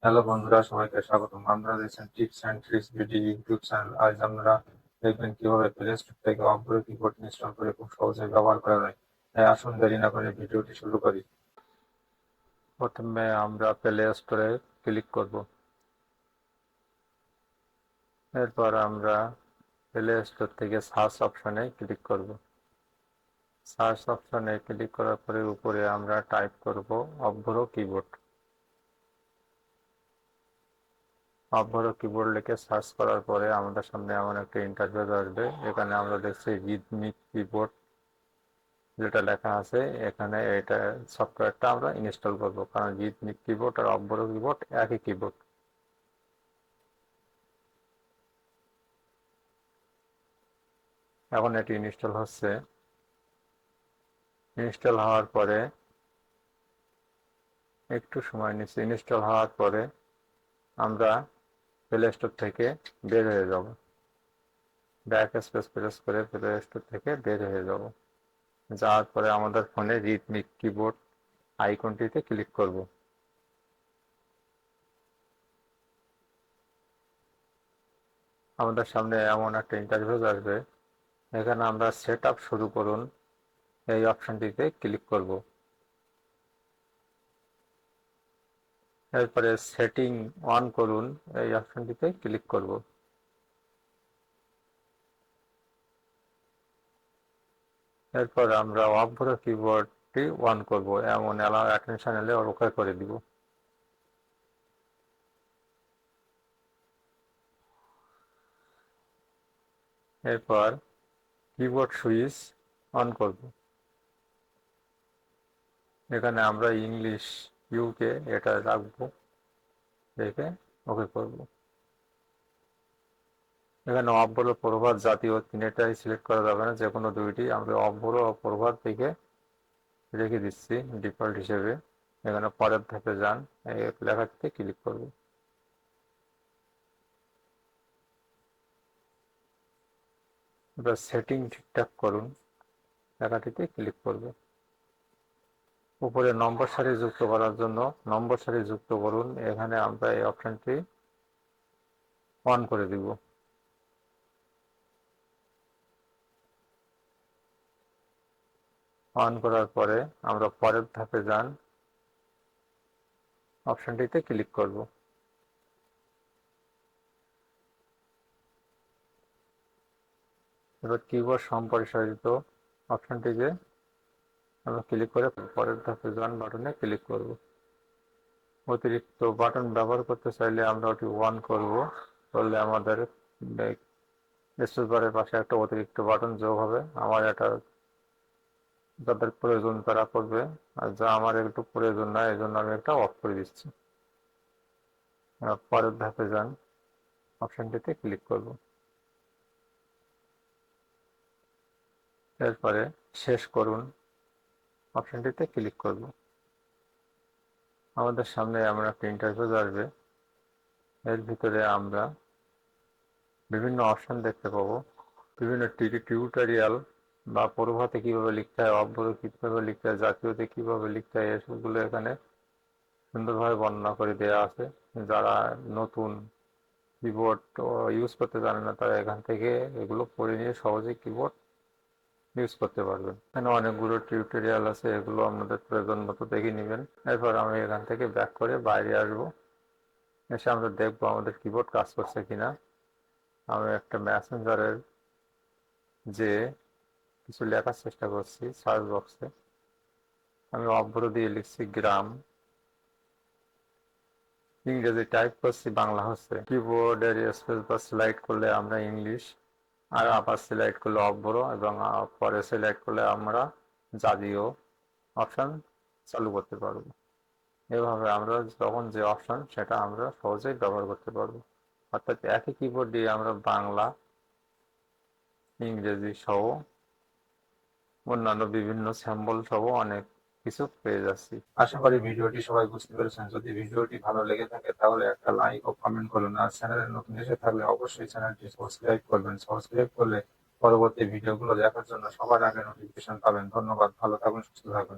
Hello বন্ধুরা, সবাইকে স্বাগতম। আপনারা দেখছেন tips and tricks video YouTube channel. আজ আমরা দেখবেন কিভাবে প্লে স্টোর থেকে অব্বর কিবোর্ড ইনস্টল করে খুব সহজে ব্যবহার করা যায়। তাই আসুন দেরি না করে ভিডিওটি শুরু করি। প্রথমে আমরা প্লে স্টোরে ক্লিক করব। এরপর আমরা প্লে স্টোর থেকে সার্চ অপশনে ক্লিক করব। সার্চ অপশনে ক্লিক করার পরে উপরে আমরা টাইপ করব অব্বর কিবোর্ড। অব্বর কিবোর্ড লিখে সার্চ করার পরে আমাদের সামনে এমন একটা ইন্টারফেস আসবে। এখানে আমরা দেখছি রিদমিক কিবোর্ড যেটা লেখা আছে, এখানে এটা সফটওয়্যারটা আমরা ইনস্টল করব, কারণ রিদমিক কিবোর্ড আর অব্বর কিবোর্ড একই কিবোর্ড। এখন এটি ইনস্টল হচ্ছে। ইনস্টল হওয়ার পরে একটু সময় নিচ্ছে। ইনস্টল হওয়ার পরে আমরা প্লে স্টোর থেকে বের হয়ে যাব। ব্যাক স্পেস প্রেস করে প্লে স্টোর থেকে বের হয়ে যাব। যাওয়ার পরে আমাদের ফোনে রিদমিক কিবোর্ড আইকনটিতে ক্লিক করব। আমাদের সামনে এমন একটা ইন্টারফেস আসবে। এখানে আমরা সেট আপ শুরু করুন এই অপশনটিতে ক্লিক করব। এরপরে সেটিং অন করুন এই অপশনটিতে ক্লিক করব। এরপর আমরা অব্বর কিবোর্ডটি অন করব, এমন অ্যালাউ অ্যাটেনশন এলে ওকে করে দিব। এরপর কিবোর্ড সুইচ অন করব। এখানে আমরা ইংলিশ ইউকে এটা রাখবো, রেখে ওকে করব। এখানে অব্বর ও প্রভাত জাতীয় তিনটাই সিলেক্ট করা যাবে না, যে কোনো দুইটি আমরা অব্বর ও প্রভাত থেকে রেখে দিচ্ছি ডিফল্ট হিসেবে। এখানে পরের ধাপে যান, এই লেখাটিতে ক্লিক করব। এবার সেটিং ঠিকঠাক করুন লেখাটিতে ক্লিক করব। উপরে নম্বর সারি যুক্ত করার জন্য নম্বর সারি যুক্ত করুন, এখানে আমরা এই অপশনটি অন করে দিব। অন করার পরে আমরা পরের ধাপে যান, অপশনটিতে ক্লিক করব। এবার কিবোর্ড সম্প্রসারিত অপশনটিতে আমরা ক্লিক করে পরের ধাপে যান বাটনে ক্লিক করব। অতিরিক্ত বাটন ব্যবহার করতে চাইলে আমরা ওটি অন করব, করলে আমাদের স্পেস বারের পাশে একটা অতিরিক্ত বাটন যোগ হবে। আমার এটা যাদের প্রয়োজন তারা করবে, আর যা আমার একটু প্রয়োজন না এই জন্য আমি একটা অফ করে দিচ্ছি। পরের ধাপে যান, অপশনটিতে ক্লিক করব। এরপরে শেষ করুন অপশনটিতে ক্লিক করব। আমাদের সামনে এমন একটা ইন্টারফেস আসবে। এর ভিতরে আমরা বিভিন্ন অপশন দেখতে পাবো। বিভিন্ন টিউটোরিয়াল বা প্রভাতে কিভাবে লিখতে হয়, অব্বরে কিভাবে লিখতে হয়, জাতীয়তে কিভাবে লিখতে হয়, এসবগুলো এখানে সুন্দরভাবে বর্ণনা করে দেওয়া আছে। যারা নতুন কিবোর্ড ইউজ করতে জানে না তারা এখান থেকে এগুলো পড়ে নিয়ে সহজে কিবোর্ড ইউজ করতে পারবেন। এখানে অনেকগুলো টিউটোরিয়াল আছে, এগুলো আপনাদের প্রয়োজন মতো দেখে নেবেন। এরপর আমি এখান থেকে ব্যাক করে বাইরে আসবো, এসে আমরা দেখবো আমাদের কিবোর্ড কাজ করছে কিনা। আমি একটা মেসেঞ্জারের যে কিছু লেখার চেষ্টা করছি সার্চ বক্সে। আমি অব্বর দিয়ে লিখছি গ্রাম, ইংরেজি টাইপ করছি, বাংলা হচ্ছে। কিবোর্ডের স্পেস বার স্লাইড করলে আমরা ইংলিশ, আর আবার সিলেক্ট করলে অব্বর, এবং পরে সিলেক্ট করলে আমরা জাতীয় অপশন চালু করতে পারবো। এভাবে আমরা যখন যে অপশন সেটা আমরা সহজেই ব্যবহার করতে পারবো। অর্থাৎ একই কিবোর্ড দিয়ে আমরা বাংলা, ইংরেজি সহ অন্যান্য বিভিন্ন স্যাম্বল সহ অনেক কিছু পেয়ে যাচ্ছি। আশা করি ভিডিওটি সবাই বুঝতে পেরেছেন। যদি ভিডিওটি ভালো লেগে থাকে তাহলে একটা লাইক ও কমেন্ট করুন। আর চ্যানেলে নতুন এসে থাকলে অবশ্যই চ্যানেলটি সাবস্ক্রাইব করবেন। সাবস্ক্রাইব করলে পরবর্তী ভিডিওগুলো দেখার জন্য সবার আগে নোটিফিকেশন পাবেন। ধন্যবাদ, ভালো থাকুন, সুস্থ থাকুন।